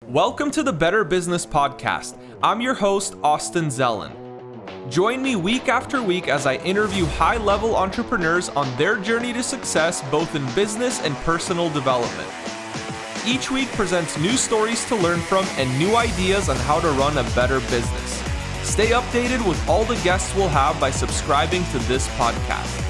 Welcome to the Better Business Podcast. I'm your host, Austin Zelan. Join me week after week as I interview high-level entrepreneurs on their journey to success, both in business and personal development. Each week presents new stories to learn from and new ideas on how to run a better business. Stay updated with all the guests we'll have by subscribing to this podcast.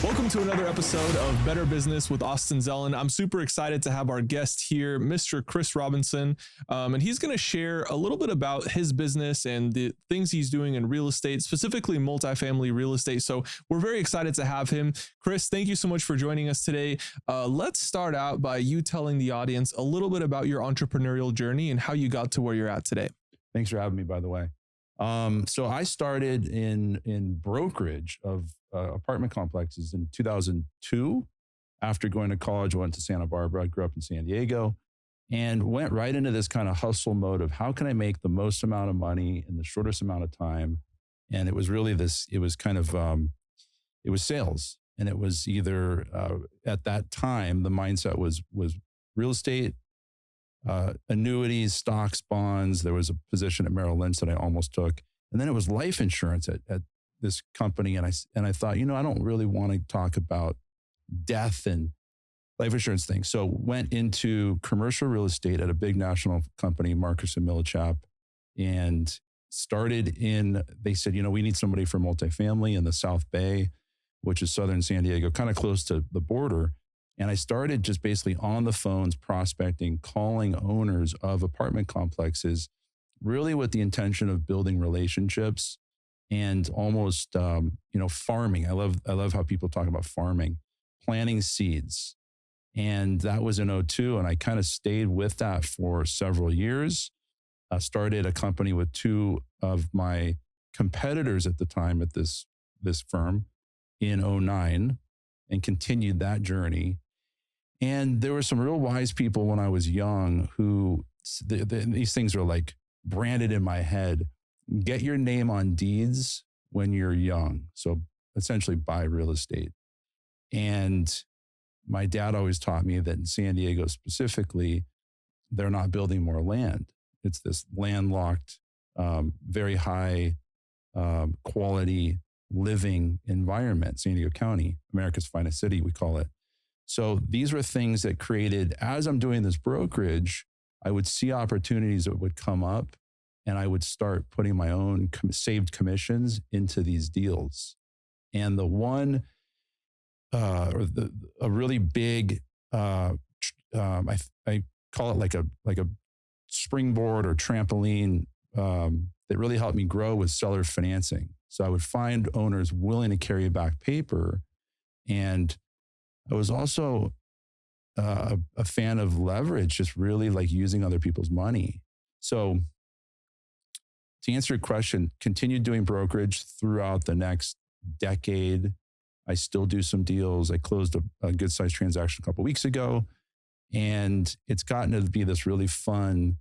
Welcome to another episode of Better Business with Austin Zelan. I'm super excited to have our guest here, Mr. Chris Robinson, and he's going to share a little bit about his business and the things he's doing in real estate, specifically multifamily real estate. So we're very excited to have him. Chris, thank you so much for joining us today. Let's start out by you telling the audience a little bit about your entrepreneurial journey and how you got to where you're at today. Thanks for having me, by the way. So I started in brokerage of apartment complexes in 2002. After going to college, I went to Santa Barbara. I grew up in San Diego and went right into this kind of hustle mode of how can I make the most amount of money in the shortest amount of time? And it was really it was sales. And it was either, at that time, the mindset was real estate, annuities, stocks, bonds. There was a position at Merrill Lynch that I almost took. And then it was life insurance at this company. And I thought, I don't really want to talk about death and life insurance things. So went into commercial real estate at a big national company, Marcus & Millichap, and they said, we need somebody for multifamily in the South Bay, which is Southern San Diego, kind of close to the border. And I started just basically on the phones, prospecting, calling owners of apartment complexes, really with the intention of building relationships and almost, farming. I love how people talk about farming, planting seeds. And that was in '02. And I kind of stayed with that for several years. I started a company with two of my competitors at the time at this firm in '09 and continued that journey. And there were some real wise people when I was young who, these things are like branded in my head. Get your name on deeds when you're young. So essentially buy real estate. And my dad always taught me that in San Diego specifically, they're not building more land. It's this landlocked, very high quality living environment, San Diego County, America's finest city, we call it. So these were things that created, as I'm doing this brokerage, I would see opportunities that would come up and I would start putting my own saved commissions into these deals. And the one, a really big, I call it like a springboard or trampoline that really helped me grow was seller financing. So I would find owners willing to carry back paper. And I was also a fan of leverage, just really like using other people's money. So to answer your question, continued doing brokerage throughout the next decade. I still do some deals. I closed a good sized transaction a couple of weeks ago, and it's gotten to be this really fun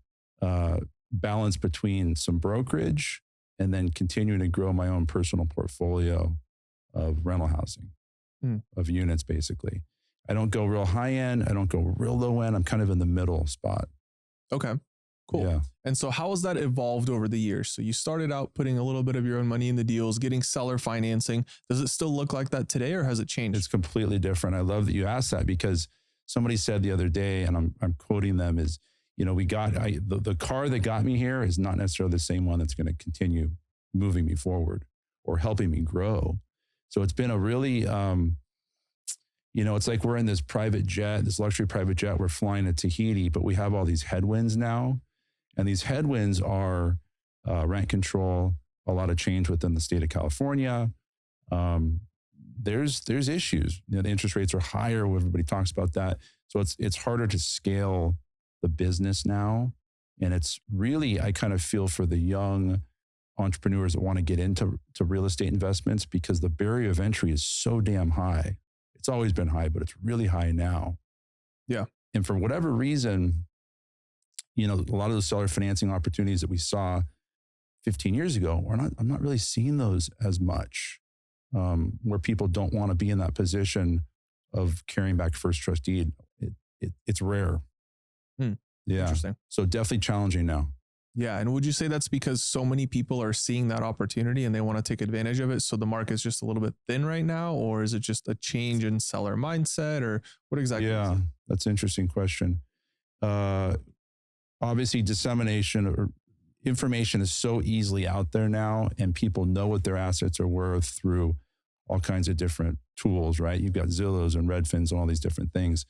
balance between some brokerage and then continuing to grow my own personal portfolio of rental housing, of units, basically. I don't go real high end. I don't go real low end. I'm kind of in the middle spot. Okay, cool. Yeah. And so how has that evolved over the years? So you started out putting a little bit of your own money in the deals, getting seller financing. Does it still look like that today or has it changed? It's completely different. I love that you asked that because somebody said the other day, and I'm quoting them, is, the car that got me here is not necessarily the same one that's going to continue moving me forward or helping me grow. So it's been a really, it's like we're in this private jet, this luxury private jet. We're flying to Tahiti, but we have all these headwinds now. And these headwinds are rent control, a lot of change within the state of California. There's issues. The interest rates are higher. Everybody talks about that. So it's harder to scale the business now. And it's really, I kind of feel for the young entrepreneurs that want to get into real estate investments because the barrier of entry is so damn high. It's always been high, but it's really high now. Yeah. And for whatever reason, a lot of those seller financing opportunities that we saw 15 years ago, I'm not really seeing those as much, where people don't want to be in that position of carrying back first trust deed. It's rare. Yeah. Interesting. So definitely challenging now. Yeah. And would you say that's because so many people are seeing that opportunity and they want to take advantage of it? So the market's just a little bit thin right now, or is it just a change in seller mindset, or what exactly? Yeah, that's an interesting question. Obviously, dissemination or information is so easily out there now, and people know what their assets are worth through all kinds of different tools, right? You've got Zillows and Redfins and all these different things.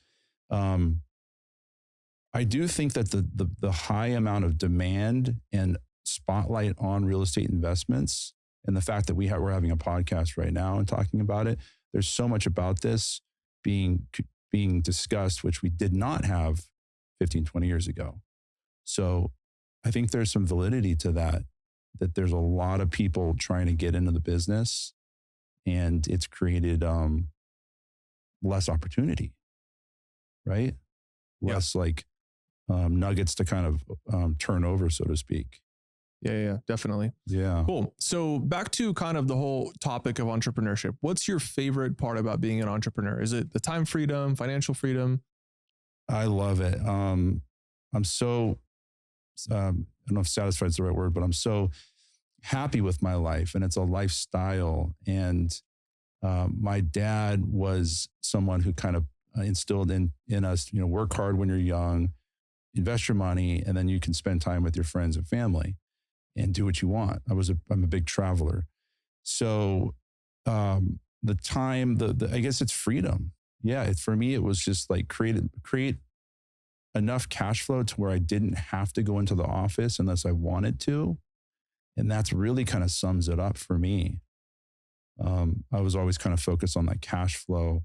I do think that the high amount of demand and spotlight on real estate investments, and the fact that we're having a podcast right now and talking about it, there's so much about this being discussed, which we did not have 15, 20 years ago. So I think there's some validity to that there's a lot of people trying to get into the business, and it's created less opportunity, right? Less like nuggets to kind of turn over, so to speak. Yeah, definitely. Yeah. Cool. So back to kind of the whole topic of entrepreneurship. What's your favorite part about being an entrepreneur? Is it the time freedom, financial freedom? I love it. I'm so, I don't know if satisfied is the right word, but I'm so happy with my life, and it's a lifestyle. And my dad was someone who kind of instilled in us, work hard when you're young, invest your money, and then you can spend time with your friends and family and do what you want. I'm a big traveler. So the time, I guess it's freedom. Yeah, for me, it was just like create enough cash flow to where I didn't have to go into the office unless I wanted to. And that's really kind of sums it up for me. I was always kind of focused on that cash flow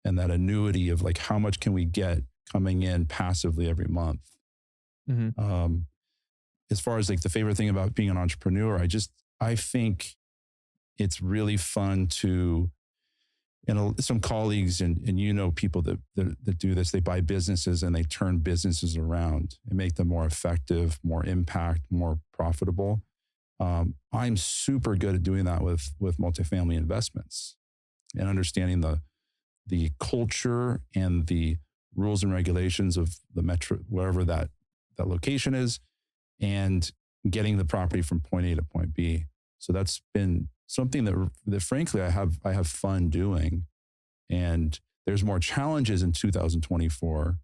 and that annuity of like, how much can we get coming in passively every month? Mm-hmm. As far as like the favorite thing about being an entrepreneur, I think it's really fun to, some colleagues and people that do this, they buy businesses and they turn businesses around and make them more effective, more impact, more profitable. I'm super good at doing that with multifamily investments and understanding the culture and the rules and regulations of the metro, wherever that location is, and getting the property from point A to point B. So that's been something that frankly I have fun doing. And there's more challenges in 2024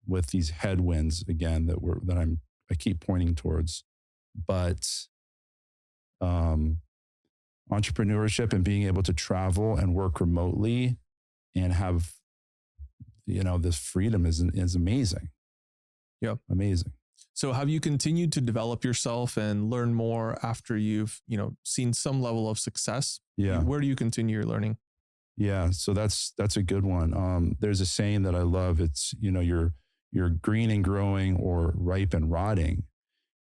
with these headwinds again that I keep pointing towards. But entrepreneurship and being able to travel and work remotely and have this freedom is amazing. Yeah, amazing. So have you continued to develop yourself and learn more after you've seen some level of success? Yeah. Where do you continue your learning? Yeah, so that's a good one. There's a saying that I love. It's you're green and growing or ripe and rotting.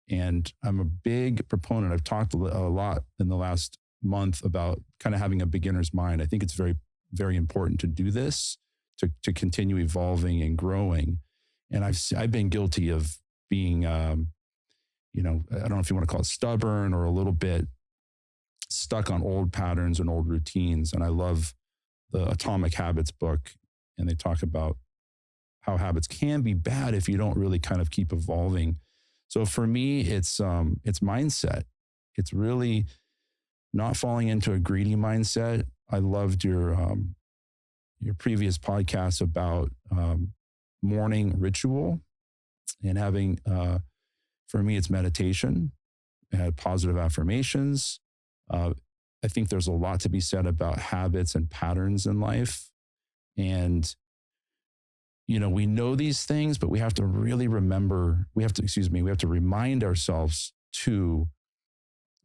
And I'm a big proponent. I've talked a lot in the last month about kind of having a beginner's mind. I think it's very, very important to do this, to continue evolving and growing. And I've been guilty of being, I don't know if you want to call it stubborn or a little bit stuck on old patterns and old routines. And I love the Atomic Habits book, and they talk about how habits can be bad if you don't really kind of keep evolving. So for me, it's mindset. It's really not falling into a greedy mindset. I loved your previous podcast about morning ritual and having, for me, it's meditation, positive affirmations. I think there's a lot to be said about habits and patterns in life. And we know these things, but we have to really remember, we have to remind ourselves to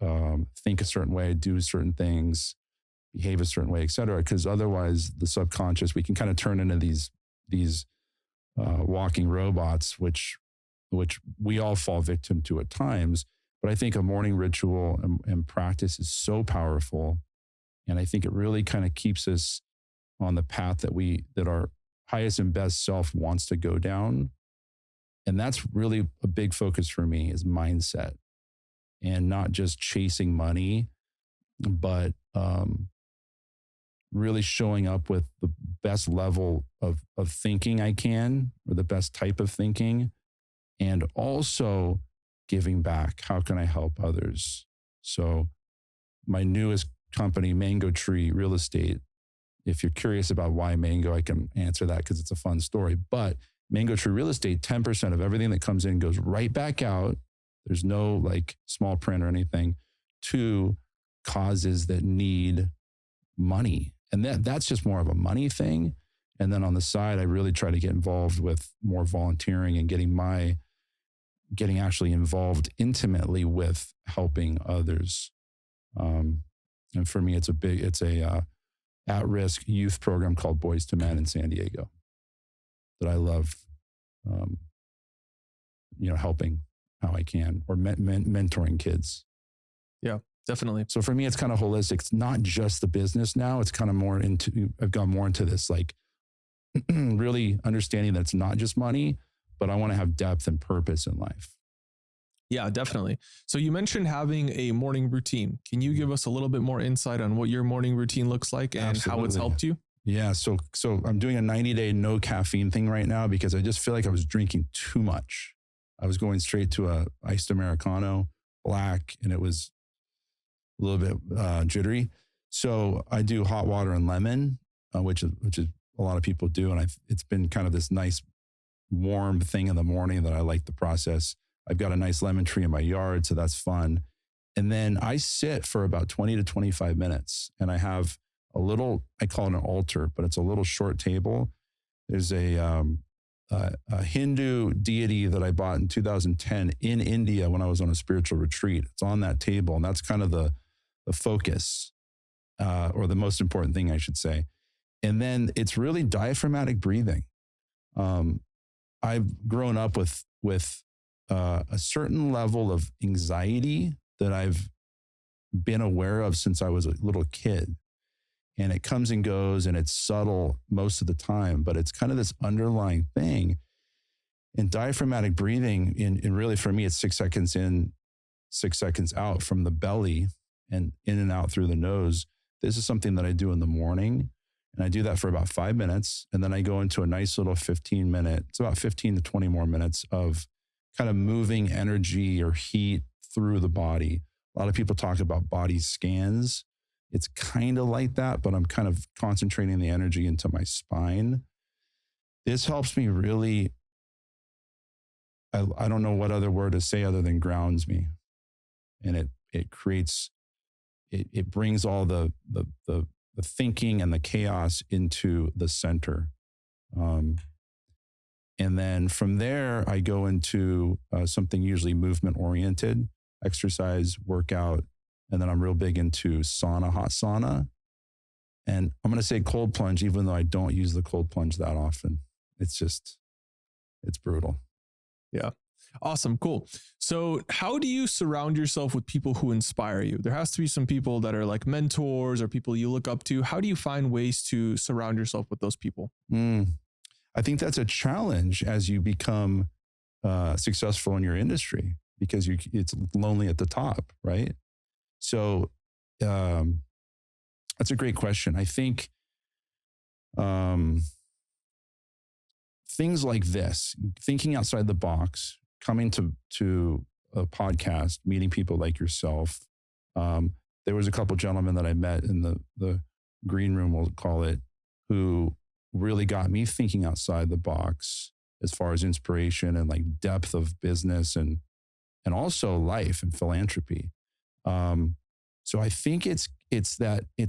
think a certain way, do certain things, behave a certain way, et cetera. Because otherwise the subconscious, we can kind of turn into these walking robots, which we all fall victim to at times. But I think a morning ritual and practice is so powerful. And I think it really kind of keeps us on the path that our highest and best self wants to go down. And that's really a big focus for me, is mindset, and not just chasing money, but really showing up with the best level of thinking I can, or the best type of thinking, and also giving back. How can I help others? So my newest company, Mango Tree Real Estate, if you're curious about why Mango, I can answer that because it's a fun story. But Mango Tree Real Estate, 10% of everything that comes in goes right back out. There's no like small print or anything, to causes that need money. And that's just more of a money thing. And then on the side, I really try to get involved with more volunteering and getting actually involved intimately with helping others. And for me, it's a at-risk youth program called Boys to Men in San Diego that I love, helping how I can, or mentoring kids. Yeah, definitely. So for me, it's kind of holistic. It's not just the business now. It's kind of more I've gone more into this, like really understanding that it's not just money, but I want to have depth and purpose in life. Yeah, definitely. So you mentioned having a morning routine. Can you give us a little bit more insight on what your morning routine looks like and Absolutely. how it's helped you? Yeah. So I'm doing a 90-day no caffeine thing right now because I just feel like I was drinking too much. I was going straight to a iced Americano, black, and it was a little bit jittery. So I do hot water and lemon, which is a lot of people do. And it's been kind of this nice warm thing in the morning that I like the process. I've got a nice lemon tree in my yard, so that's fun. And then I sit for about 20 to 25 minutes, and I have a little, I call it an altar, but it's a little short table. There's a Hindu deity that I bought in 2010 in India when I was on a spiritual retreat. It's on that table, and that's kind of the focus, or the most important thing, I should say. And then it's really diaphragmatic breathing. I've grown up with a certain level of anxiety that I've been aware of since I was a little kid. And it comes and goes, and it's subtle most of the time, but it's kind of this underlying thing. And diaphragmatic breathing, in really for me, it's 6 seconds in, 6 seconds out from the belly and in and out through the nose. This is something that I do in the morning. And I do that for about 5 minutes. And then I go into a nice little it's about 15 to 20 more minutes of kind of moving energy or heat through the body. A lot of people talk about body scans. It's kind of like that, but I'm kind of concentrating the energy into my spine. This helps me really, I don't know what other word to say other than grounds me. And it creates, it brings all the thinking and the chaos into the center. And then from there, I go into something usually movement oriented, exercise, workout. And then I'm real big into sauna, hot sauna. And I'm going to say cold plunge, even though I don't use the cold plunge that often. It's brutal. Yeah. Awesome. Cool. So how do you surround yourself with people who inspire you? There has to be some people that are like mentors or people you look up to. How do you find ways to surround yourself with those people? I think that's a challenge as you become successful in your industry, because it's lonely at the top, right? So that's a great question. I think things like this, thinking outside the box, coming to a podcast, meeting people like yourself. There was a couple gentlemen that I met in the green room, we'll call it, who really got me thinking outside the box as far as inspiration and like depth of business and also life and philanthropy. So I think it's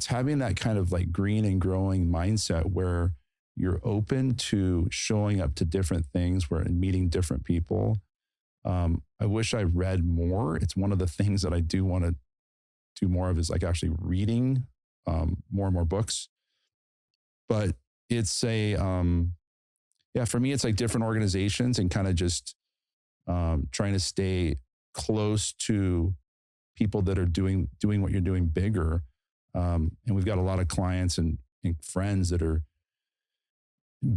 having that kind of like green and growing mindset where you're open to showing up to different things, and meeting different people. I wish I read more. It's one of the things that I do want to do more of, is like actually reading more and more books. But it's for me, it's like different organizations and kind of just trying to stay close to people that are doing what you're doing bigger. And we've got a lot of clients and friends that are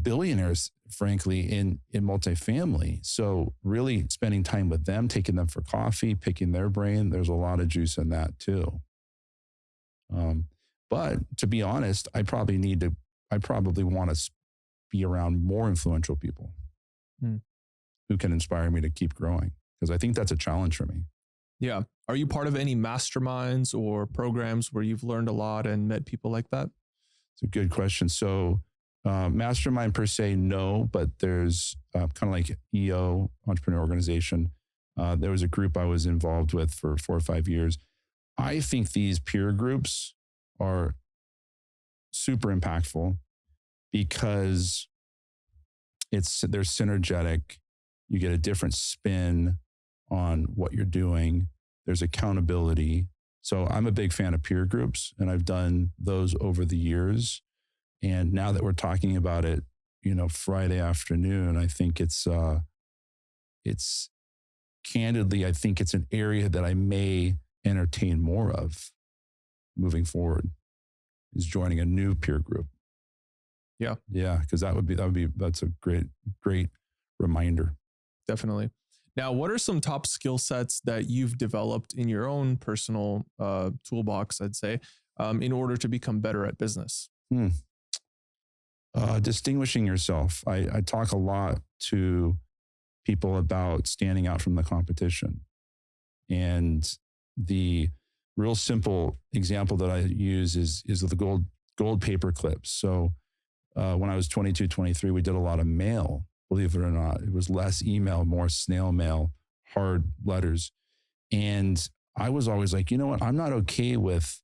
billionaires, frankly, in multifamily. So really spending time with them, taking them for coffee, picking their brain, there's a lot of juice in that too. But to be honest, I probably want to be around more influential people. who can inspire me to keep growing. Because I think that's a challenge for me. Yeah. Are you part of any masterminds or programs where you've learned a lot and met people like that? It's a good question. So mastermind per se, no, but there's kind of like EO, Entrepreneur Organization. There was a group I was involved with for 4 or 5 years. I think these peer groups are super impactful because they're synergetic. You get a different spin on what you're doing. There's accountability. So I'm a big fan of peer groups, and I've done those over the years. And now that we're talking about it, Friday afternoon, I think it's candidly, I think it's an area that I may entertain more of moving forward, is joining a new peer group. Yeah. Yeah. Because that's a great reminder. Definitely. Now, what are some top skill sets that you've developed in your own personal toolbox, I'd say, in order to become better at business? Distinguishing yourself. I talk a lot to people about standing out from the competition. And the real simple example that I use is the gold paper clips. So when I was 22, 23, we did a lot of mail. Believe it or not, it was less email, more snail mail, hard letters. And I was always like, you know what? I'm not okay with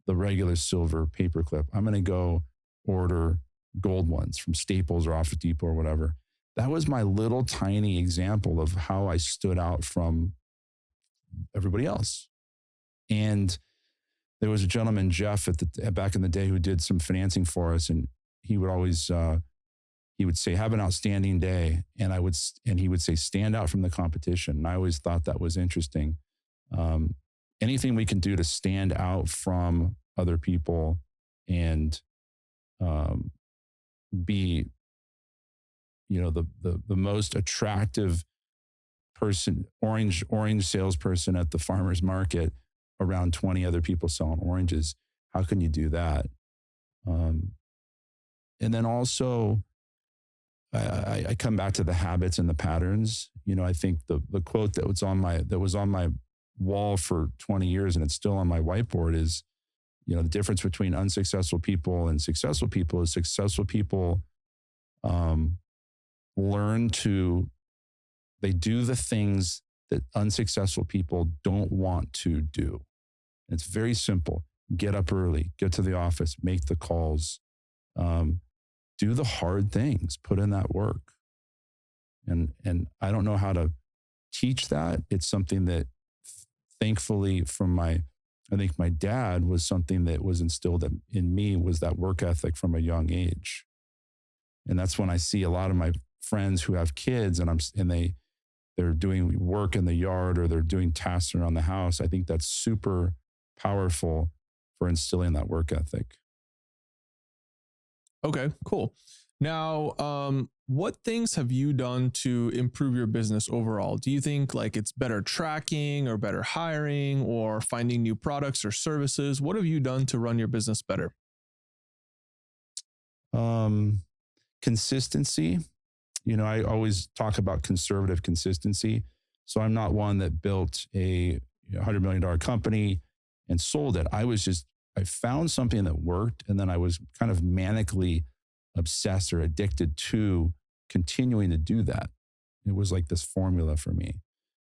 the regular silver paperclip. I'm going to go order gold ones from Staples or Office Depot or whatever. That was my little tiny example of how I stood out from everybody else. And there was a gentleman, Jeff, back in the day, who did some financing for us, and he would always he would say, "Have an outstanding day," and he would say, "Stand out from the competition." And I always thought that was interesting. Anything we can do to stand out from other people and be, the most attractive person, orange salesperson at the farmer's market around 20 other people selling oranges. How can you do that? And then also, I come back to the habits and the patterns. I think the quote that was on my wall for 20 years, and it's still on my whiteboard, is, the difference between unsuccessful people and successful people is successful people they do the things that unsuccessful people don't want to do. It's very simple. Get up early, get to the office, make the calls, do the hard things, put in that work. And I don't know how to teach that. It's something that thankfully I think my dad was something that was instilled in me, was that work ethic from a young age. And that's when I see a lot of my friends who have kids and they're doing work in the yard or they're doing tasks around the house. I think that's super powerful for instilling that work ethic. Okay, cool. Now, what things have you done to improve your business overall? Do you think like it's better tracking or better hiring or finding new products or services? What have you done to run your business better? Consistency. I always talk about conservative consistency. So I'm not one that built a $100 million company and sold it. I found something that worked, and then I was kind of manically obsessed or addicted to continuing to do that. It was like this formula for me.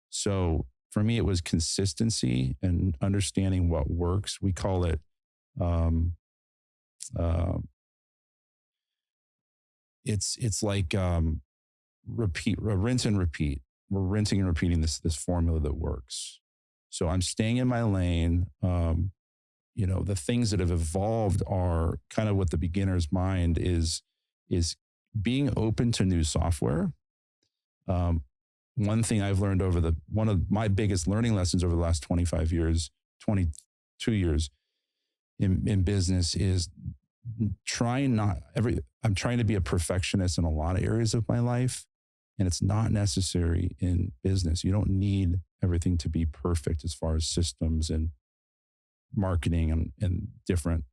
So for me, it was consistency and understanding what works. We call it it's like rinse and repeat. We're rinsing and repeating this formula that works. So I'm staying in my lane. The things that have evolved are kind of what the beginner's mind is being open to new software. One thing I've learned one of my biggest learning lessons over the last 22 years in business is I'm trying to be a perfectionist in a lot of areas of my life, and it's not necessary in business. You don't need everything to be perfect as far as systems and marketing and different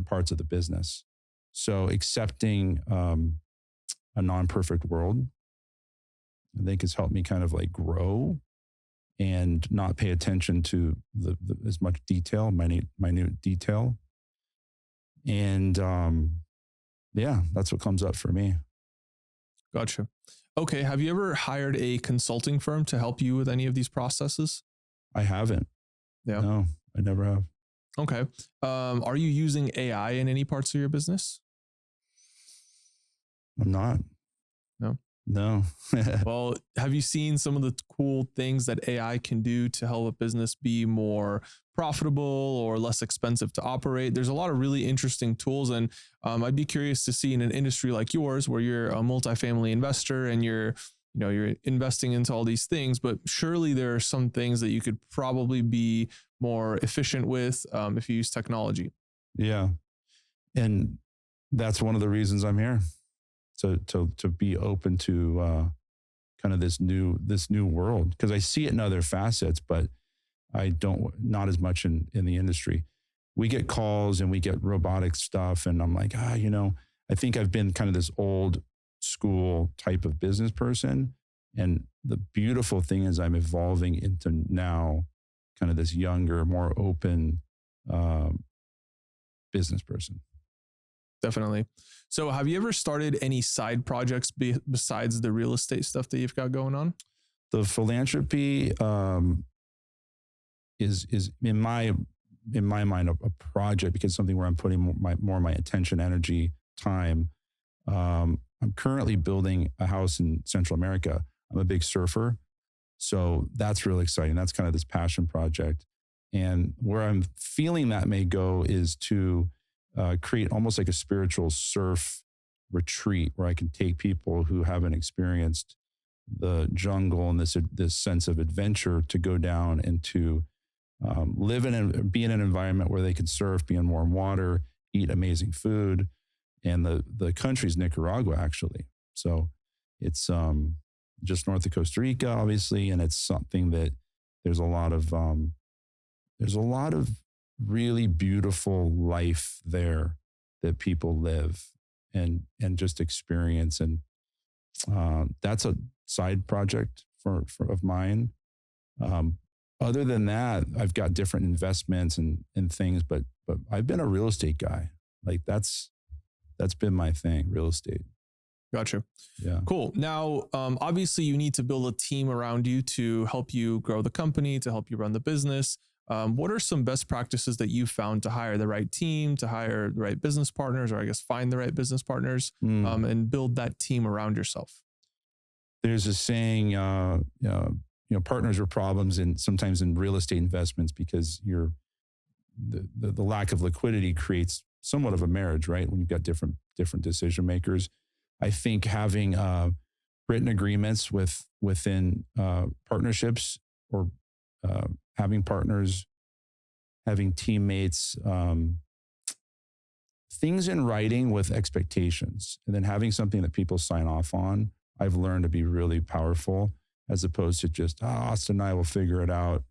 parts of the business. So accepting a non-perfect world I think has helped me kind of like grow and not pay attention to as much detail, minute detail. And yeah, that's what comes up for me. Gotcha. Okay. Have you ever hired a consulting firm to help you with any of these processes? I haven't. Yeah. No, I never have. Okay. Are you using AI in any parts of your business? I'm not. No. No. Well, have you seen some of the cool things that AI can do to help a business be more profitable or less expensive to operate? There's a lot of really interesting tools, and I'd be curious to see in an industry like yours, where you're a multifamily investor and you're investing into all these things, but surely there are some things that you could probably be more efficient with if you use technology. Yeah. And that's one of the reasons I'm here. To be open to kind of this new world, because I see it in other facets, but I don't, not as much in the industry. We get calls and we get robotic stuff, and I'm like, I think I've been kind of this old school type of business person, and the beautiful thing is I'm evolving into now kind of this younger, more open business person. Definitely. So have you ever started any side projects besides the real estate stuff that you've got going on? The philanthropy is in my mind a project, because something where I'm putting more of my attention, energy, time. I'm currently building a house in Central America. I'm a big surfer, so that's really exciting. That's kind of this passion project. And where I'm feeling that may go is to create almost like a spiritual surf retreat, where I can take people who haven't experienced the jungle and this sense of adventure to go down and to be in an environment where they can surf, be in warm water, eat amazing food. And the country's Nicaragua, actually. So it's just north of Costa Rica, obviously, and it's something that there's a lot of really beautiful life there that people live and just experience. And that's a side project of mine. Other than that, I've got different investments and things, but I've been a real estate guy. Like that's been my thing, real estate. Gotcha. Yeah. Cool. Now, obviously you need to build a team around you to help you grow the company, to help you run the business. What are some best practices that you've found to hire the right team, to hire the right business partners, or I guess find the right business partners, and build that team around yourself? There's a saying, partners are problems, and sometimes in real estate investments, because the lack of liquidity creates somewhat of a marriage, right? When you've got different decision makers. I think having written agreements within partnerships, or having partners, having teammates, things in writing with expectations, and then having something that people sign off on, I've learned to be really powerful, as opposed to just, Austin and I will figure it out,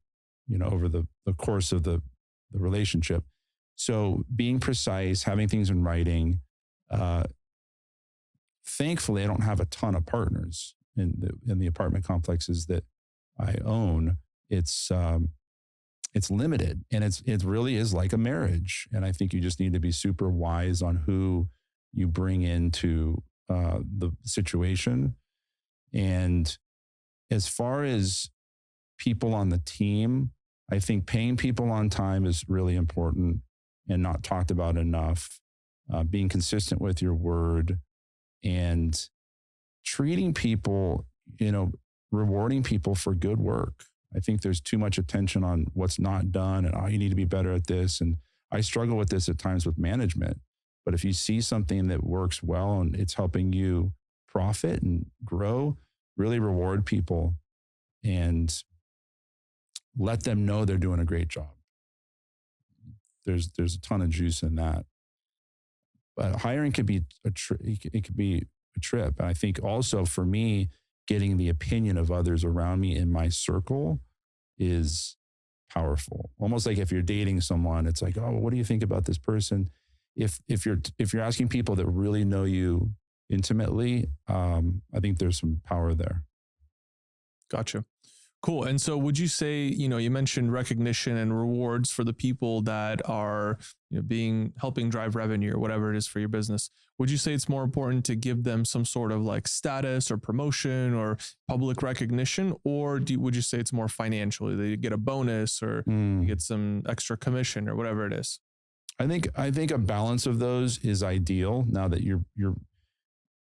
over the course of the relationship. So being precise, having things in writing. Thankfully, I don't have a ton of partners in the apartment complexes that I own. It's limited, and it really is like a marriage. And I think you just need to be super wise on who you bring into the situation. And as far as people on the team, I think paying people on time is really important and not talked about enough. Being consistent with your word and treating people, rewarding people for good work. I think there's too much attention on what's not done and, you need to be better at this. And I struggle with this at times with management. But if you see something that works well and it's helping you profit and grow, really reward people and let them know they're doing a great job. There's a ton of juice in that. But hiring could be it could be a trip. And I think also for me, getting the opinion of others around me in my circle is powerful. Almost like if you're dating someone, it's like, what do you think about this person? If you're asking people that really know you intimately, I think there's some power there. Gotcha. Cool. And so would you say, you mentioned recognition and rewards for the people that are, helping drive revenue or whatever it is for your business. Would you say it's more important to give them some sort of like status or promotion or public recognition? Or would you say it's more financially, they get a bonus or you get some extra commission or whatever it is? I think a balance of those is ideal now that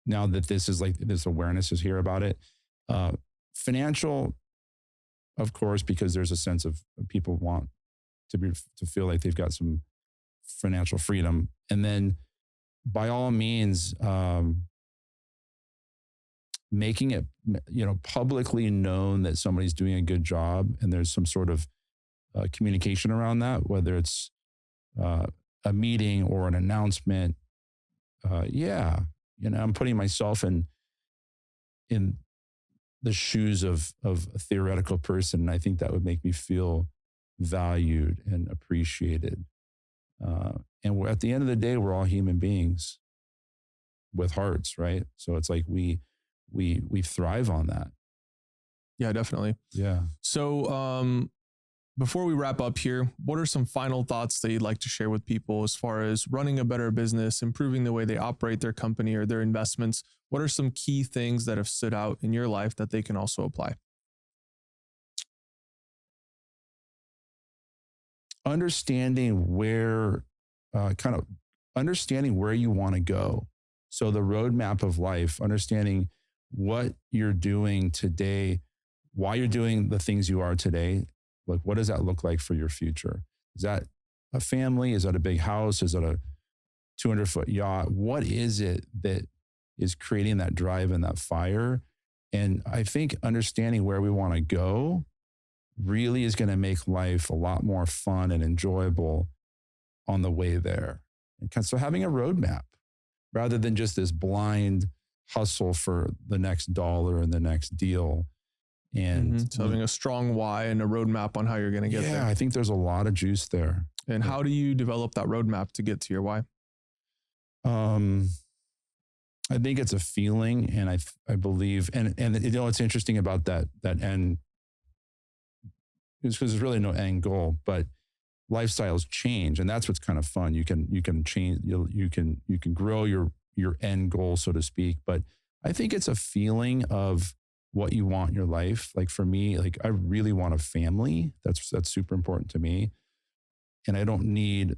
now that this is like, this awareness is here about it. Financial, of course, because there's a sense of people want to feel like they've got some financial freedom. And then by all means, making it, publicly known that somebody's doing a good job and there's some sort of communication around that, whether it's a meeting or an announcement. I'm putting myself in the shoes of a theoretical person. And I think that would make me feel valued and appreciated. And at the end of the day, we're all human beings with hearts, right? So it's like we thrive on that. Yeah, definitely. Yeah. So before we wrap up here, what are some final thoughts that you'd like to share with people as far as running a better business, improving the way they operate their company or their investments? What are some key things that have stood out in your life that they can also apply? Understanding where you want to go. So the roadmap of life, understanding what you're doing today, why you're doing the things you are today. Like, what does that look like for your future? Is that a family? Is that a big house? Is that a 200-foot yacht? What is it that is creating that drive and that fire? And I think understanding where we want to go really is going to make life a lot more fun and enjoyable on the way there. And so having a roadmap rather than just this blind hustle for the next dollar and the next deal. And so having a strong why and a roadmap on how you're going to get there. Yeah, I think there's a lot of juice there. And how do you develop that roadmap to get to your why? I think it's a feeling, and I believe, and it's interesting about that end, because there's really no end goal, but lifestyles change, and that's what's kind of fun. You can change, you can grow your end goal, so to speak. But I think it's a feeling of what you want in your life. Like for me, like I really want a family. That's super important to me. And I don't need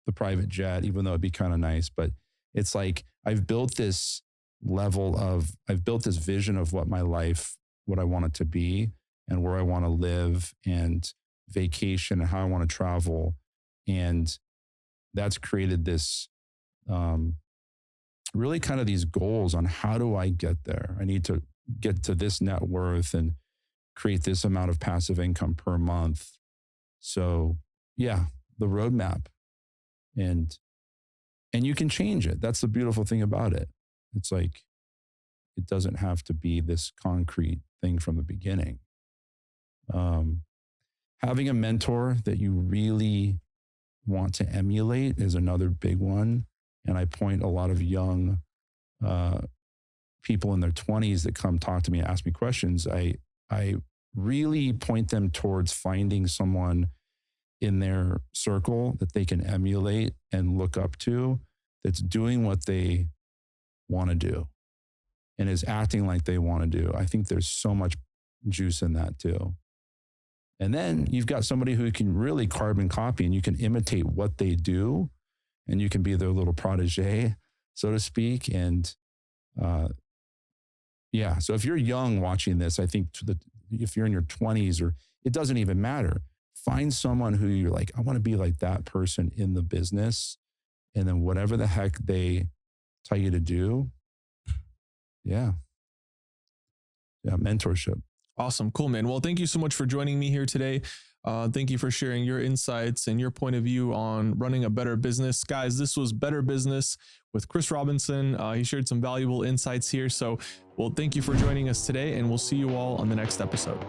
the private jet, even though it'd be kind of nice. But it's like, I've built this vision of what my life, what I want it to be and where I want to live and vacation and how I want to travel. And that's created this, really kind of these goals on how do I get there? I need to get to this net worth and create this amount of passive income per month. So yeah, the roadmap, and you can change it. That's the beautiful thing about it. It's like, it doesn't have to be this concrete thing from the beginning. Having a mentor that you really want to emulate is another big one. And I point a lot of young people in their 20s that come talk to me and ask me questions. I really point them towards finding someone in their circle that they can emulate and look up to, that's doing what they want to do and is acting like they want to do. I think there's so much juice in that too. And then you've got somebody who can really carbon copy, and you can imitate what they do, and you can be their little protege, so to speak. And yeah, so if you're young watching this, I think if you're in your 20s, or it doesn't even matter, find someone who you're like, I want to be like that person in the business. And then whatever the heck they tell you to do. Yeah, mentorship. Awesome. Cool, man. Well, thank you so much for joining me here today. Thank you for sharing your insights and your point of view on running a better business. Guys, this was Better Business with Chris Robinson. He shared some valuable insights here. So, well, thank you for joining us today, and we'll see you all on the next episode.